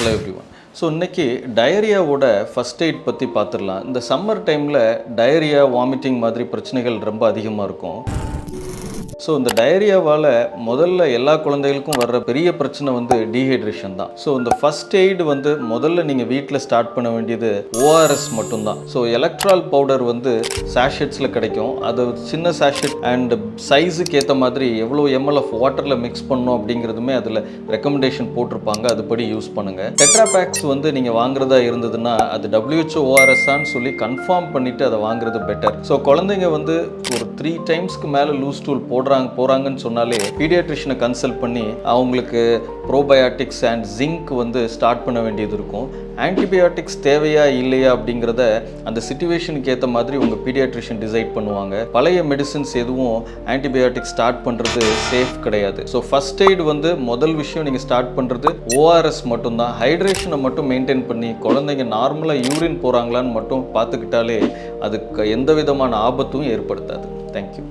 Hello everyone. So இன்றைக்கி டயரியாவோட first aid பற்றி பார்த்துடலாம். இந்த சம்மர் டைமில் டயரியா, வாமிட்டிங் மாதிரி பிரச்சனைகள் ரொம்ப அதிகமாக இருக்கும். ஸோ இந்த டயரியாவால் முதல்ல எல்லா குழந்தைகளுக்கும் வர்ற பெரிய பிரச்சனை வந்து டீஹைட்ரேஷன் தான். ஸோ இந்த ஃபஸ்ட் எய்டு வந்து முதல்ல நீங்கள் வீட்டில் ஸ்டார்ட் பண்ண வேண்டியது ஓஆர்எஸ் மட்டும்தான். ஸோ எலக்ட்ரால் பவுடர் வந்து சாஷெட்ஸில் கிடைக்கும். அது சின்ன சாஷெட் அண்ட் சைஸுக்கு ஏற்ற மாதிரி எவ்வளோ எம்எல் ஆஃப் வாட்டரில் மிக்ஸ் பண்ணணும் அப்படிங்கிறதுமே அதில் ரெக்கமெண்டேஷன் போட்டிருப்பாங்க. அதுபடி யூஸ் பண்ணுங்கள். டெட்ராபேக்ஸ் வந்து நீங்கள் வாங்குறதா இருந்ததுன்னா அது WHO ஓஆர்எஸ்ஸான்னு சொல்லி கன்ஃபார்ம் பண்ணிவிட்டு அதை வாங்குறது பெட்டர். ஸோ குழந்தைங்க வந்து ஒரு 3 டைம்ஸ்க்கு மேலே லூஸ் ஸ்டூல் போகிறாங்கன்னு சொன்னாலே பீடியாட்ரிஷனை கன்சல்ட் பண்ணி அவங்களுக்கு ப்ரோபயாட்டிக்ஸ் அண்ட் ஜிங்க் வந்து ஸ்டார்ட் பண்ண வேண்டியது இருக்கும். ஆன்டிபயோட்டிக்ஸ் தேவையா இல்லையா அப்படிங்கிறத அந்த சிச்சுவேஷனுக்கு ஏற்ற மாதிரி உங்கள் பீடியாட்ரிஷியன் டிசைட் பண்ணுவாங்க. பழைய மெடிசின்ஸ் எதுவும் ஆன்டிபயோட்டிக்ஸ் ஸ்டார்ட் பண்ணுறது சேஃப் கிடையாது. ஸோ ஃபஸ்ட் எய்டு வந்து முதல் விஷயம் நீங்கள் ஸ்டார்ட் பண்ணுறது ஓஆர்எஸ் மட்டும்தான். ஹைட்ரேஷனை மட்டும் மெயின்டைன் பண்ணி குழந்தைங்க நார்மலாக யூரின் போகிறாங்களான்னு மட்டும் பார்த்துக்கிட்டாலே அதுக்கு எந்த விதமான ஆபத்தும் ஏற்படுத்தாது. தேங்க்யூ.